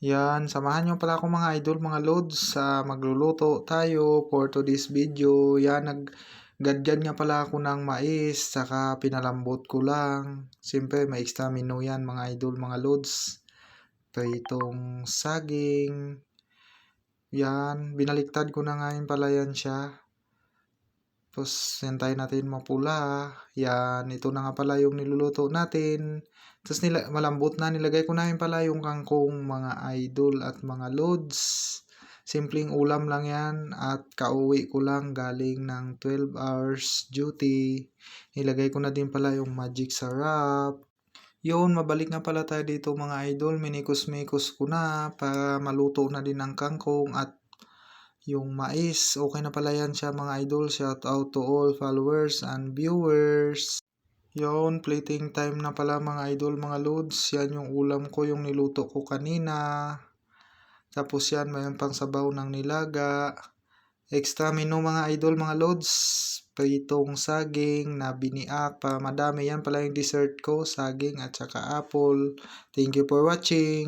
Yan, samahan niyo pala ako mga idol, mga lods, sa magluluto tayo for today's video. Yan, naggadgad nga pala ako ng mais, saka pinalambot ko lang. Siyempre, may extra menu yan mga idol, mga lods. Itong saging. Yan, binaliktad ko na ngayon pala yan siya. Tapos, hintayin natin mapula. Yan, ito na nga pala yung niluluto natin. Tapos, malambot na. Nilagay ko na yun pala yung kangkong, mga idol at mga lods. Simpleng ulam lang yan. At kauwi ko lang galing ng 12 hours duty. Nilagay ko na din pala yung magic sarap. Yun, mabalik nga pala tayo dito mga idol. Minikos-mikos ko na para maluto na din ang kangkong at yung mais. Okay na pala yan siya mga idol. Shout out to all followers and viewers. Yun, plating time na pala mga idol, mga loads. Yan yung ulam ko, yung niluto ko kanina. Tapos yan, mayroon pang sabaw ng nilaga. Extra menu mga idol, mga loads. Pritong saging na biniak pa madami. Yan pala yung dessert ko, saging at saka apple. Thank you for watching.